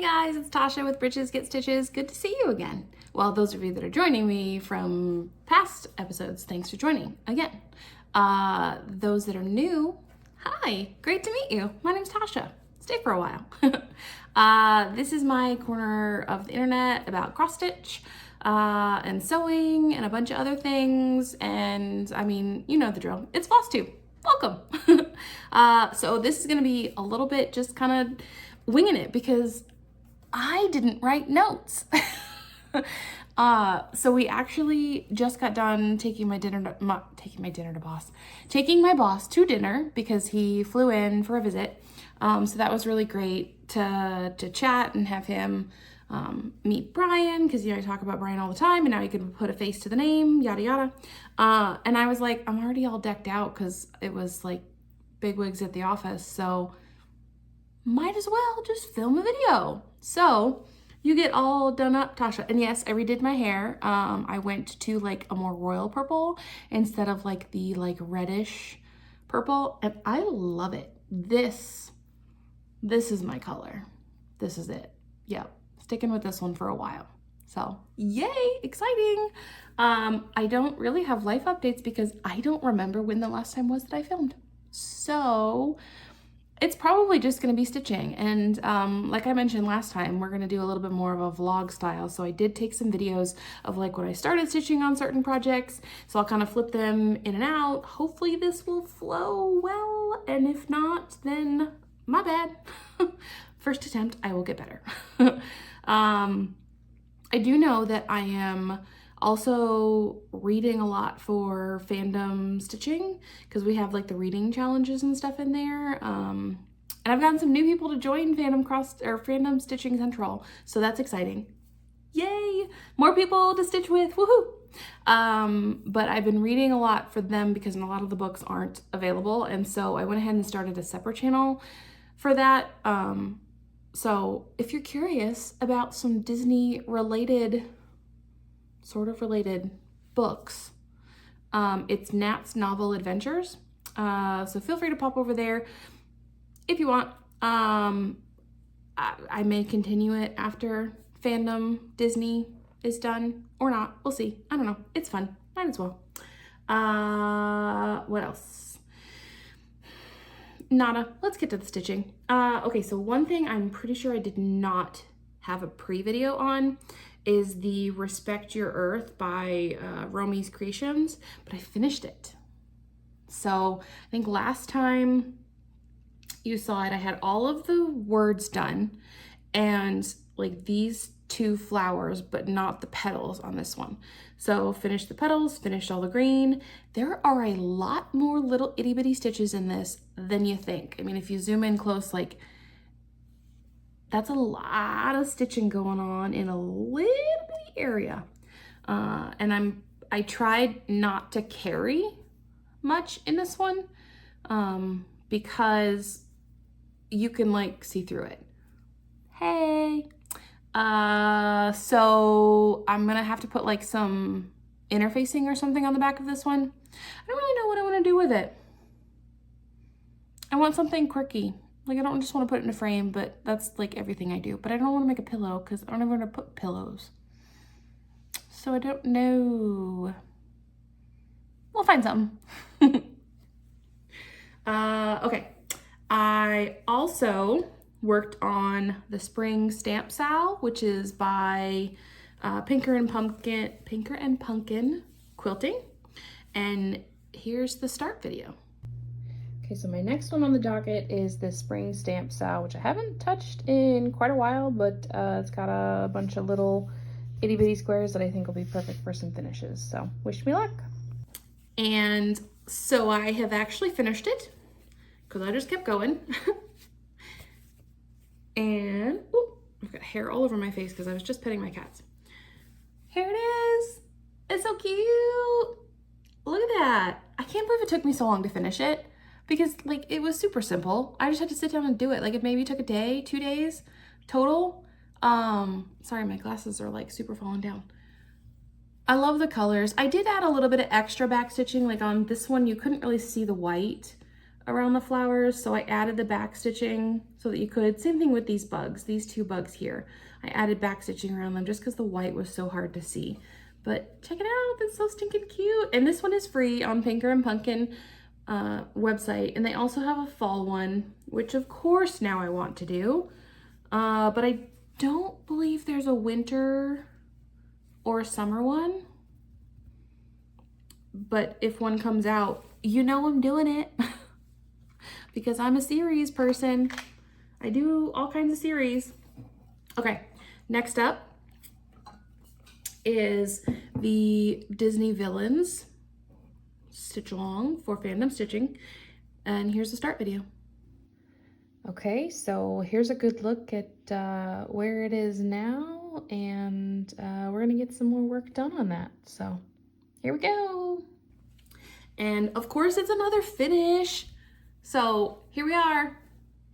guys, it's Tasha with Britches Get Stitches. Good to see you again. Well, those of you that are joining me from past episodes, thanks for joining again. Those that are new, hi, great to meet you. My name's Tasha. Stay for a while. This is my corner of the internet about cross stitch and sewing and a bunch of other things. And I mean, you know the drill. It's Flosstube. Welcome. So this is going to be a little bit just kind of winging it because I didn't write notes. So we actually just got done taking my boss to dinner because he flew in for a visit. So that was really great to chat and have him meet Brian, because I talk about Brian all the time, and now he could put a face to the name, yada yada. And I was like, I'm already all decked out because it was like bigwigs at the office, so might as well just film a video. So you get all done up, Tasha. And yes, I redid my hair. I went to like a more royal purple instead of like the like reddish purple, and I love it. This is my color. This is it. Yep, sticking with this one for a while. So yay, exciting. I don't really have life updates because I don't remember when the last time was that I filmed. So it's probably just going to be stitching. And like I mentioned last time, we're going to do a little bit more of a vlog style. So I did take some videos of like when I started stitching on certain projects. So I'll kind of flip them in and out. Hopefully this will flow well. And if not, then my bad. First attempt, I will get better. I do know that I am also reading a lot for fandom stitching because we have like the reading challenges and stuff in there. And I've gotten some new people to join Fandom Stitching Central, so that's exciting. Yay! More people to stitch with, woohoo! But I've been reading a lot for them because a lot of the books aren't available, and so I went ahead and started a separate channel for that. So if you're curious about some Disney sort of related books, it's Nat's Novel Adventures. So feel free to pop over there if you want. I may continue it after Fandom Disney is done or not. We'll see. I don't know. It's fun. Might as well. What else? Nada. Let's get to the stitching. Okay, so one thing I'm pretty sure I did not have a pre-video on is the Respect Your Earth by Romy's Creations, but I finished it. So I think last time you saw it, I had all of the words done and like these two flowers, but not the petals on this one. So finished the petals, finished all the green. There are a lot more little itty bitty stitches in this than you think. I mean, if you zoom in close, like that's a lot of stitching going on in a little bitty area. And I tried not to carry much in this one because you can like see through it. Hey. So I'm gonna have to put like some interfacing or something on the back of this one. I don't really know what I want to do with it. I want something quirky. Like I don't just want to put it in a frame, but that's like everything I do. But I don't want to make a pillow because I don't ever want to put pillows. So I don't know. We'll find something. Okay. I also worked on the Spring Stamp SAL, which is by Pinkernpunkinquilting. And here's the start video. Okay, so my next one on the docket is the Spring Stamp SAL, which I haven't touched in quite a while, but it's got a bunch of little itty bitty squares that I think will be perfect for some finishes. So wish me luck. And so I have actually finished it because I just kept going. And ooh, I've got hair all over my face because I was just petting my cats. Here it is. It's so cute. Look at that. I can't believe it took me so long to finish it because like it was super simple. I just had to sit down and do it. Like it maybe took a day, 2 days total. Sorry, my glasses are like super falling down. I love the colors. I did add a little bit of extra back stitching. Like on this one, you couldn't really see the white around the flowers, so I added the back stitching so that you could. Same thing with these bugs, these two bugs here. I added back stitching around them just because the white was so hard to see. But check it out, that's so stinking cute. And this one is free on Pinker and Pumpkin website. And they also have a fall one, which of course now I want to do. But I don't believe there's a winter or a summer one. But if one comes out, you know I'm doing it. Because I'm a series person. I do all kinds of series. Okay, next up is the Disney Villains Stitch Along for Fandom Stitching. And here's the start video. Okay, so here's a good look at where it is now, and we're gonna get some more work done on that. So here we go. And of course it's another finish. So here we are.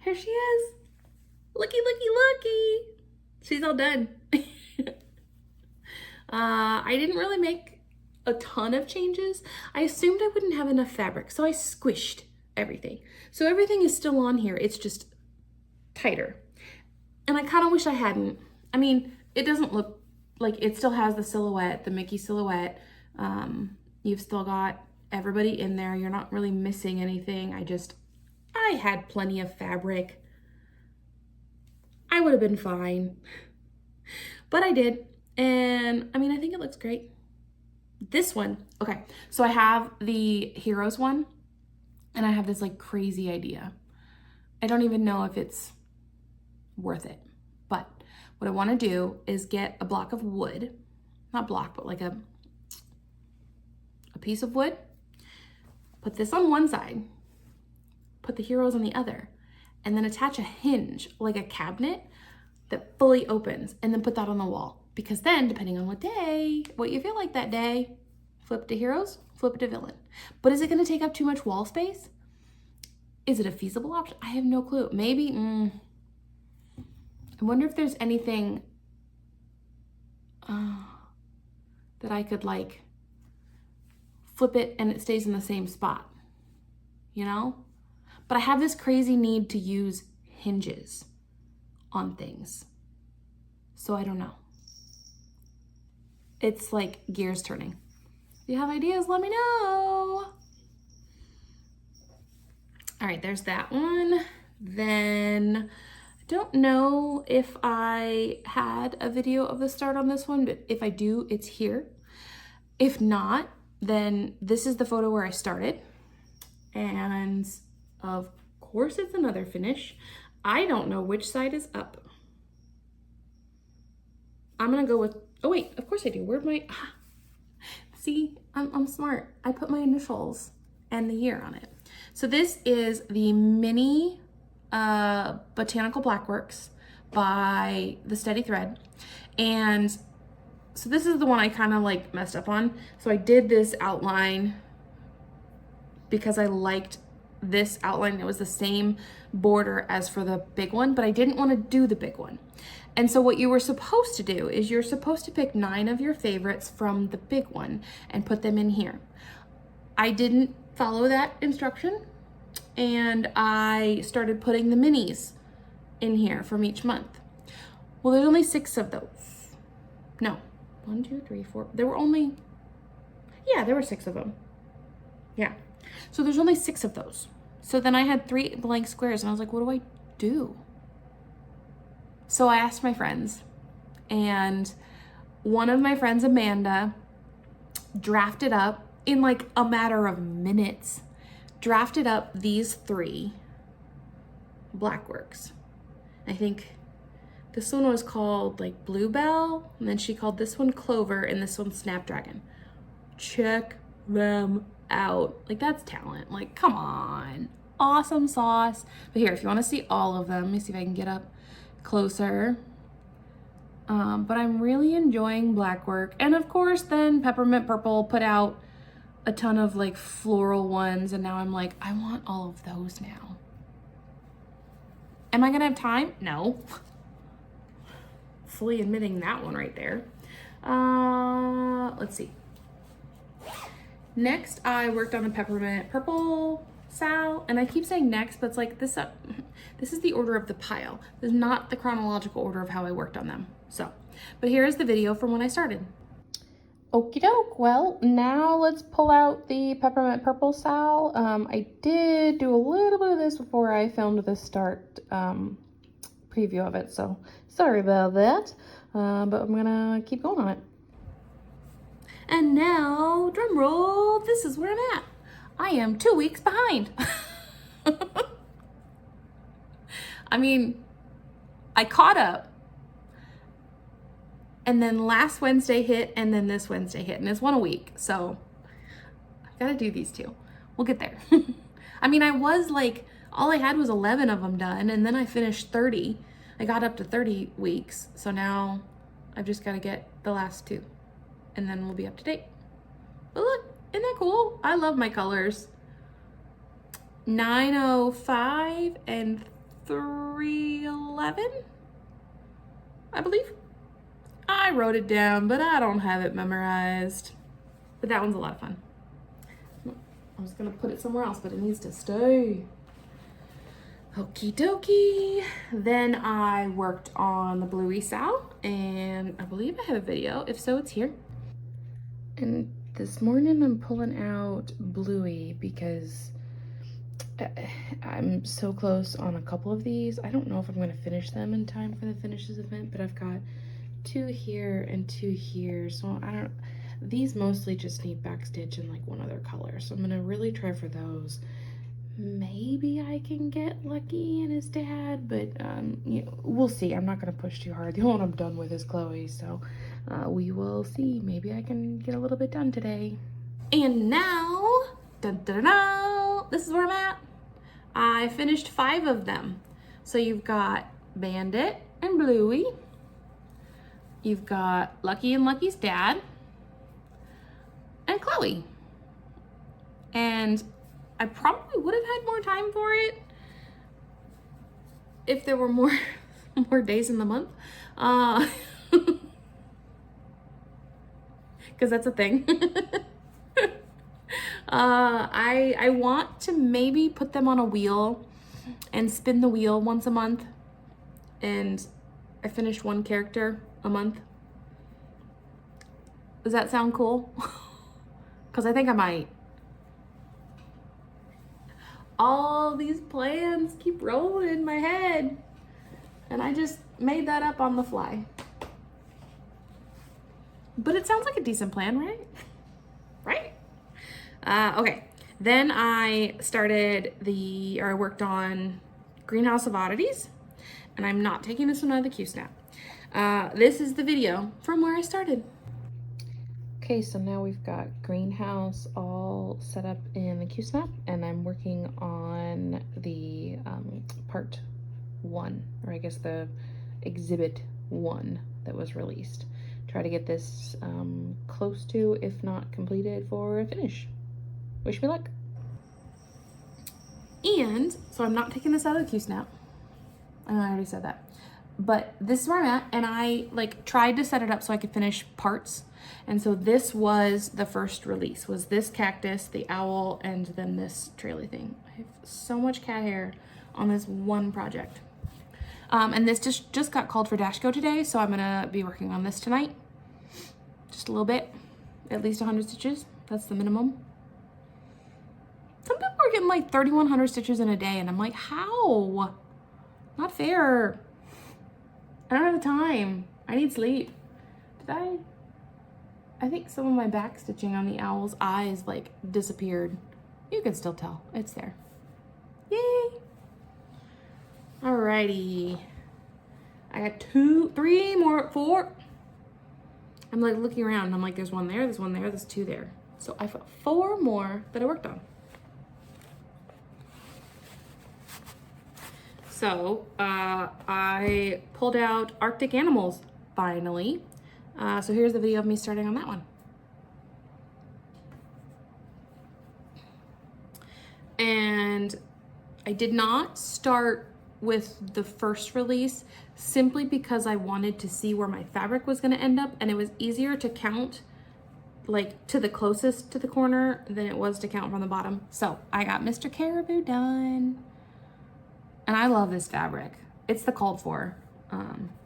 Here she is. Looky, looky, looky. She's all done. I didn't really make a ton of changes. I assumed I wouldn't have enough fabric, so I squished everything. So everything is still on here. It's just tighter. And I kind of wish I hadn't. I mean, it doesn't look like it still has the silhouette, the Mickey silhouette. You've still got everybody in there. You're not really missing anything. I had plenty of fabric. I would have been fine, but I did. And I mean, I think it looks great. This one, okay. So I have the Heroes one, and I have this like crazy idea. I don't even know if it's worth it, but what I want to do is get a block of wood, not block, but like a piece of wood, put this on one side, put the Heroes on the other, and then attach a hinge, like a cabinet that fully opens, and then put that on the wall. Because then, depending on what you feel like that day, flip to Heroes, flip to Villain. But is it gonna take up too much wall space? Is it a feasible option? I have no clue. Maybe, I wonder if there's anything that I could like flip it and it stays in the same spot, you know? But I have this crazy need to use hinges on things. So I don't know. It's like gears turning. If you have ideas, let me know. All right, there's that one. Then I don't know if I had a video of the start on this one, but if I do, it's here. If not, then this is the photo where I started. And of course it's another finish. I don't know which side is up. I'm gonna go with, oh wait, of course I do. Where'd my, see, I'm smart. I put my initials and the year on it. So this is the mini Botanical Blackworks by the Steady Thread. And so this is the one I kind of like messed up on. So I did this outline because I liked this outline. It was the same border as for the big one, but I didn't want to do the big one. And so what you were supposed to do is you're supposed to pick 9 of your favorites from the big one and put them in here. I didn't follow that instruction, and I started putting the minis in here from each month. Well, there's only 6 of those. No, 1, 2, 3, 4. There were only, yeah, there were 6 of them. Yeah. So there's only 6 of those. So then I had 3 blank squares, and I was like, what do I do? So I asked my friends, and one of my friends, Amanda, drafted up in like a matter of minutes, drafted up these 3 Blackworks. I think this one was called like Bluebell, and then she called this one Clover, and this one Snapdragon. Check them out. Like, that's talent. Like, come on. Awesome sauce. But here, if you want to see all of them, let me see if I can get up closer. But I'm really enjoying Blackwork. And of course, then Peppermint Purple put out a ton of like floral ones, and now I'm like, I want all of those now. Am I gonna have time? No. Fully admitting that one right there. Let's see. Next, I worked on the Peppermint Purple SAL, and I keep saying next, but it's like this is the order of the pile. This is not the chronological order of how I worked on them. So, but here is the video from when I started. Okie doke. Well, now let's pull out the Peppermint Purple SAL. I did do a little bit of this before I filmed the start preview of it, so sorry about that. But I'm gonna keep going on it. And now, drum roll, this is where I'm at. I am 2 weeks behind. I mean, I caught up. And then last Wednesday hit, and then this Wednesday hit, and it's one a week. So I've got to do these two. We'll get there. I mean, I was like, all I had was 11 of them done, and then I finished 30. I got up to 30 weeks. So now I've just got to get the last two, and then we'll be up to date. But look, isn't that cool? I love my colors. 905 and 311, I believe. I wrote it down, but I don't have it memorized. But that one's a lot of fun. I was gonna put it somewhere else, but it needs to stay. Okie dokie. Then I worked on the Bluey SAL, and I believe I have a video. If so, it's here. And this morning I'm pulling out Bluey because I'm so close on a couple of these. I don't know if I'm gonna finish them in time for the finishes event, but I've got 2 here and 2 here, so these mostly just need backstitch and like one other color, so I'm gonna really try for those. Maybe I can get Lucky and his dad, but you know, we'll see. I'm not gonna push too hard. The only one I'm done with is Chloe, so we will see. Maybe I can get a little bit done today. And now, dun, dun, dun, dun, this is where I'm at. I finished 5 of them. So you've got Bandit and Bluey. You've got Lucky and Lucky's dad, and Chloe. And I probably would have had more time for it if there were more days in the month. Because that's a thing. I want to maybe put them on a wheel and spin the wheel once a month. And I finished 1 character a month. Does that sound cool? Because I think I might. All these plans keep rolling in my head, and I just made that up on the fly. But it sounds like a decent plan, right? Right? Okay. Then I worked on Greenhouse of Oddities, and I'm not taking this one out of the Q-Snap. This is the video from where I started. Okay, so now we've got Greenhouse all set up in the Q-Snap, and I'm working on the part 1, or I guess the exhibit 1 that was released. Try to get this close to, if not completed, for a finish. Wish me luck. And so I'm not taking this out of the Q-Snap. I know I already said that. But this is where I'm at, and I like tried to set it up so I could finish parts. And so this was the first release, was this cactus, the owl, and then this traily thing. I have so much cat hair on this one project. And this just got called for Dashco today, so I'm gonna be working on this tonight. Just a little bit, at least 100 stitches. That's the minimum. Some people are getting like 3,100 stitches in a day, and I'm like, how? Not fair. I don't have the time. I need sleep. I think some of my back stitching on the owl's eyes like disappeared. You can still tell, it's there. Yay. Alrighty. I got 2, 3 more, 4. I'm like looking around and I'm like, there's 1 there, there's 1 there, there's 2 there. So I've got 4 more that I worked on. So I pulled out Arctic Animals finally. So here's the video of me starting on that one. And I did not start with the first release simply because I wanted to see where my fabric was going to end up, and it was easier to count like to the closest to the corner than it was to count from the bottom. So I got Mr. Caribou done. And I love this fabric. It's the called for.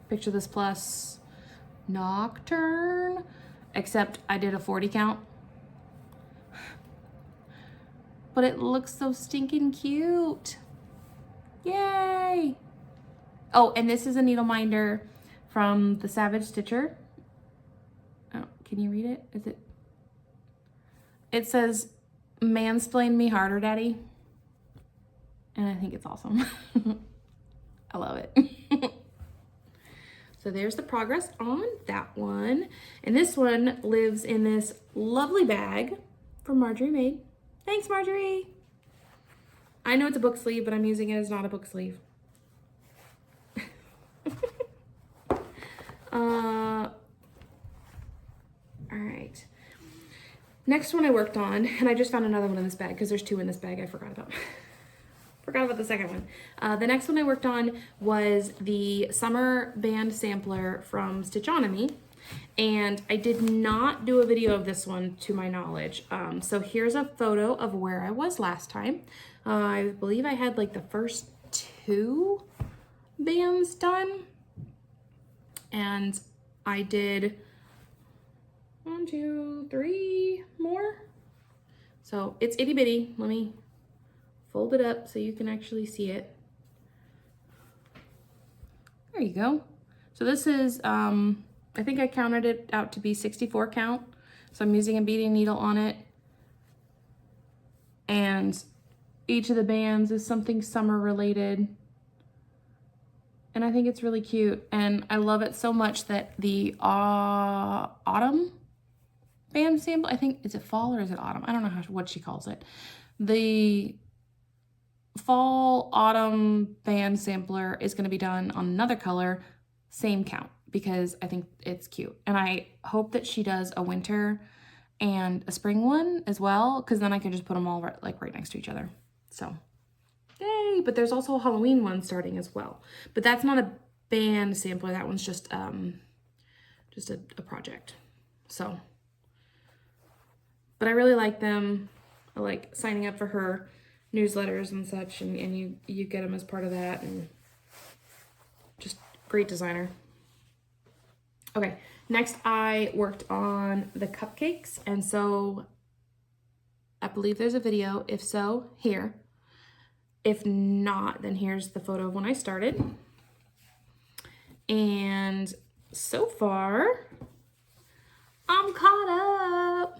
Picture This Plus Nocturne, except I did a 40 count. But it looks so stinking cute. Yay! Oh, and this is a needle minder from the Savage Stitcher. Oh, can you read it? Is it? It says, "Mansplain me harder, Daddy." And I think it's awesome. I love it. So there's the progress on that one. And this one lives in this lovely bag from Marjorie made. Thanks, Marjorie. I know it's a book sleeve, but I'm using it as not a book sleeve. All right. Next one I worked on, and I just found another one in this bag because there's two in this bag I forgot about. Forgot about the second one. The next one I worked on was the Summer Band Sampler from Stitchonomy. And I did not do a video of this one to my knowledge. So here's a photo of where I was last time. I believe I had like the first 2 bands done. And I did 1, 2, 3 more. So it's itty bitty. Let me fold it up so you can actually see it. There you go. So this is, I think I counted it out to be 64 count. So I'm using a beading needle on it. And each of the bands is something summer related. And I think it's really cute. And I love it so much that the autumn band sample, I think, is it fall or is it autumn? I don't know what she calls it. The fall autumn band sampler is going to be done on another color, same count, because I think it's cute. And I hope that she does a winter and a spring one as well, because then I can just put them all right next to each other. So yay! But there's also a Halloween one starting as well, but that's not a band sampler. That one's just a project. So, but I really like them. I like signing up for her newsletters and such, and you get them as part of that, and just great designer. Okay, next I worked on the cupcakes, and so I believe there's a video. If so, here. If not, then here's the photo of when I started. And so far, I'm caught up.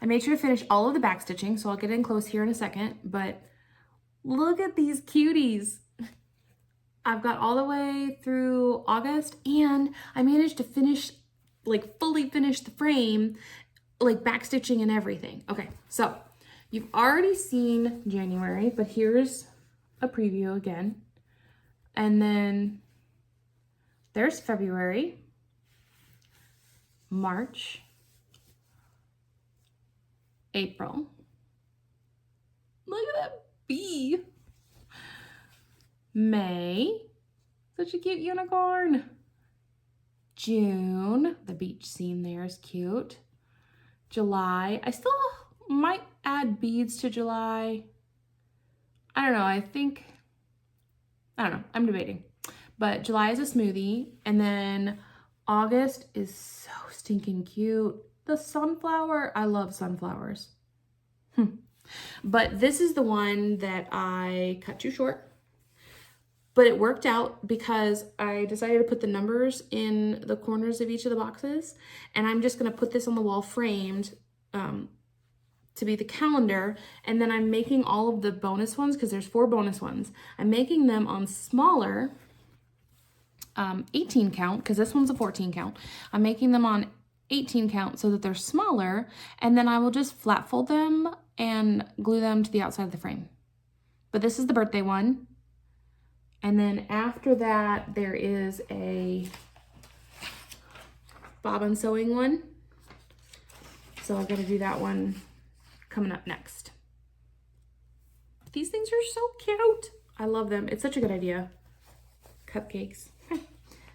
I made sure to finish all of the back stitching, so I'll get in close here in a second, but look at these cuties. I've got all the way through August, and I managed to finish, like fully finish the frame, like back stitching and everything. Okay, so you've already seen January, but here's a preview again. And then there's February, March, April. Look at that bee. May, such a cute unicorn. June, the beach scene there is cute. July, I still might add beads to July. I don't know, I don't know, I'm debating. But July is a smoothie, and then August is so stinking cute. The sunflower, I love sunflowers. But this is the one that I cut too short. But it worked out because I decided to put the numbers in the corners of each of the boxes. And I'm just gonna put this on the wall framed to be the calendar. And then I'm making all of the bonus ones, because there's 4 bonus ones. I'm making them on smaller 18 count, because this one's a 14 count. I'm making them on 18 count so that they're smaller, and then I will just flat fold them and glue them to the outside of the frame. But this is the birthday one. And then after that, there is a bobbin sewing one. So I've got to do that one coming up next. These things are so cute. I love them. It's such a good idea. Cupcakes.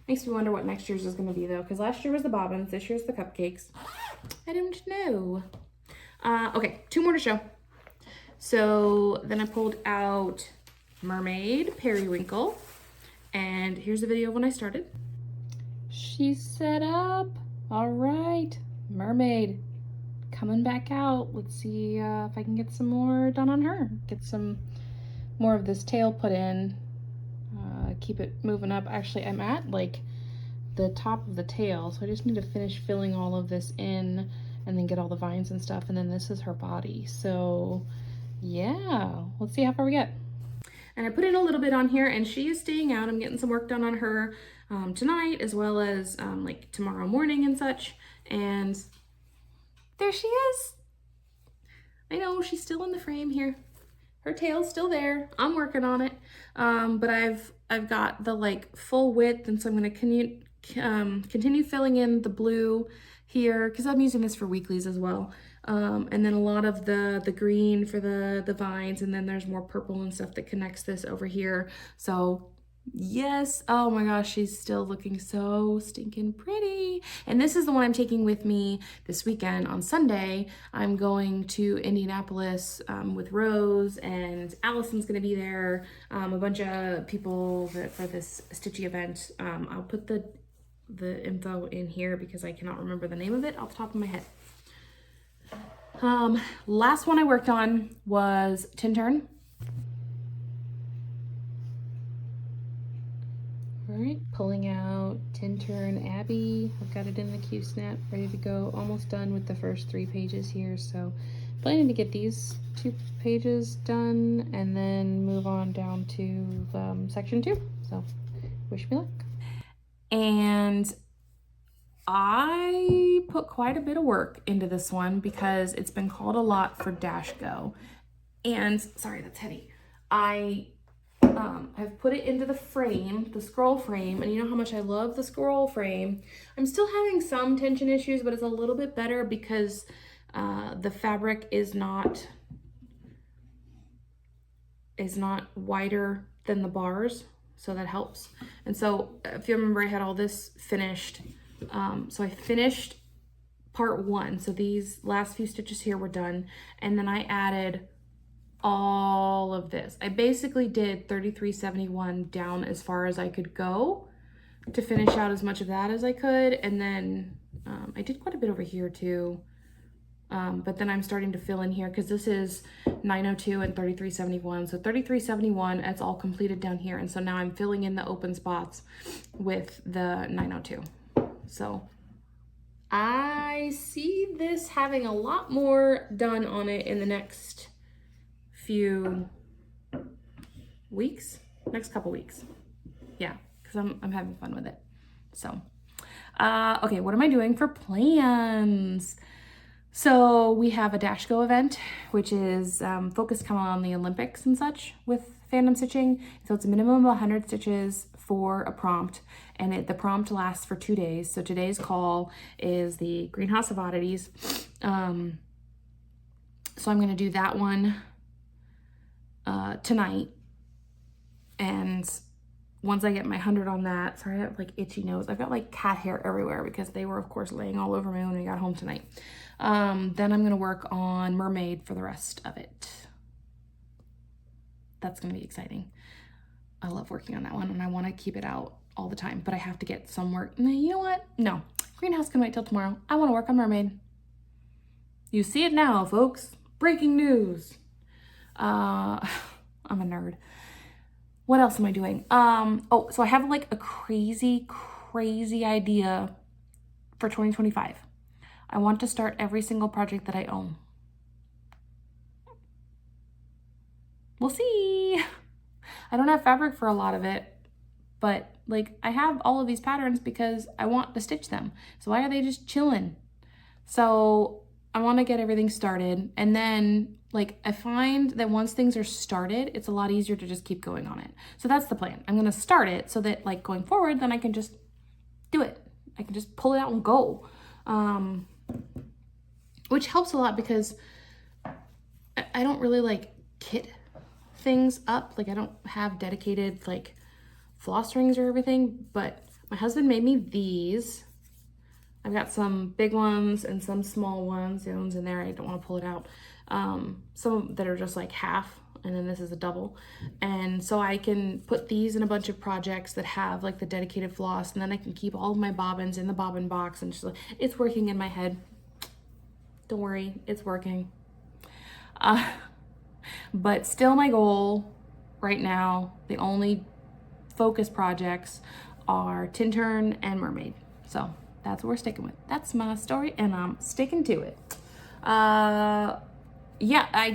Makes me wonder what next year's is going to be though, because last year was the bobbins, this year's the cupcakes. I don't know. Okay, 2 more to show. So then I pulled out Mermaid Periwinkle, and here's the video of when I started. She's set up. All right, Mermaid coming back out. Let's see if I can get some more done on her. Get some more of this tail put in. Keep it moving up. Actually, I'm at like the top of the tail, so I just need to finish filling all of this in and then get all the vines and stuff, and then this is her body. So yeah, let's see how far we get. And I put in a little bit on here, and she is staying out. I'm getting some work done on her tonight, as well as like tomorrow morning and such. And there she is. I know she's still in the frame here. Her tail's still there. I'm working on it, but I've got the like full width, and so I'm gonna continue filling in the blue here because I'm using this for weeklies as well. And then a lot of the green for the vines, and then there's more purple and stuff that connects this over here. So yes, oh my gosh, she's still looking so stinking pretty. And this is the one I'm taking with me this weekend. On Sunday, I'm going to Indianapolis with Rose, and Allison's gonna be there. A bunch of people for this Stitchy event. I'll put the info in here because I cannot remember the name of it off the top of my head. Last one I worked on was Tintern. All right, pulling out Tintern Abbey. I've got it in the Q-snap, ready to go. Almost done with the first 3 pages here, so planning to get these 2 pages done and then move on down to section 2. So wish me luck. And I put quite a bit of work into this one because it's been called a lot for Dash Go. And sorry, that's heavy. I've put it into the frame, the scroll frame, and you know how much I love the scroll frame. I'm still having some tension issues, but it's a little bit better because the fabric is not wider than the bars, so that helps. And so if you remember, I had all this finished. So I finished part 1. So these last few stitches here were done, and then I added all of this. I basically did 3371 down as far as I could go to finish out as much of that as I could, and then I did quite a bit over here too, but then I'm starting to fill in here because this is 902 and 3371. So 3371, it's all completed down here, and so now I'm filling in the open spots with the 902. So I see this having a lot more done on it in the next few weeks, next couple weeks. Yeah, because I'm having fun with it. So okay, what am I doing for plans? So we have a Dash Go event, which is focused kind of on the Olympics and such with fandom stitching. So it's a minimum of 100 stitches for a prompt, and the prompt lasts for 2 days. So today's call is the Greenhouse of Oddities. So I'm gonna do that one tonight, and once I get my 100 on that, sorry I have like itchy nose, I've got like cat hair everywhere because they were of course laying all over me when we got home tonight. Then I'm gonna work on Mermaid for the rest of it. That's gonna be exciting. I love working on that one, and I want to keep it out all the time, but I have to get some work. You know what? No, Greenhouse can wait till tomorrow. I want to work on Mermaid. You see it now, folks. Breaking news. I'm a nerd. What else am I doing? Oh, so I have like a crazy idea for 2025. I want to start every single project that I own. We'll see. I don't have fabric for a lot of it, but like I have all of these patterns because I want to stitch them. So why are they just chilling? So I want to get everything started, and then like I find that once things are started, it's a lot easier to just keep going on it. So that's the plan. I'm going to start it so that like going forward, then I can just do it. I can just pull it out and go. Which helps a lot because I don't really like kit things up. Like I don't have dedicated like floss rings or everything, but my husband made me these. I've got some big ones and some small ones. The ones in there, I don't want to pull it out. Some that are just like half, and then this is a double. And so I can put these in a bunch of projects that have like the dedicated floss, and then I can keep all of my bobbins in the bobbin box, and just, it's working in my head. Don't worry, it's working. But still my goal right now, the only focus projects are Tintern and Mermaid. So that's what we're sticking with. That's my story and I'm sticking to it. Yeah,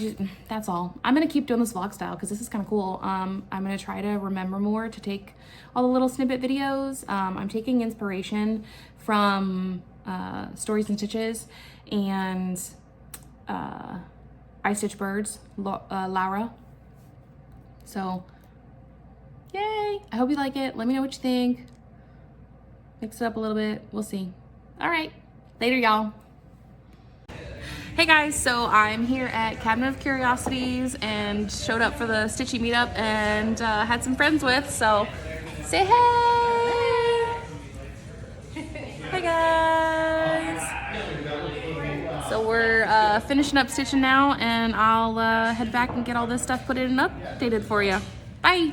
that's all. I'm gonna keep doing this vlog style because this is kind of cool. I'm gonna try to remember more to take all the little snippet videos. I'm taking inspiration from Stories and Stitches and I Stitch Birds, Laura. So, yay! I hope you like it. Let me know what you think. Mix it up a little bit. We'll see. All right. Later, y'all. Hey guys, so I'm here at Cabinet of Curiosities and showed up for the Stitchy meetup and had some friends with, so say hey! Hey guys! So we're finishing up stitching now, and I'll head back and get all this stuff put in and updated for you. Bye!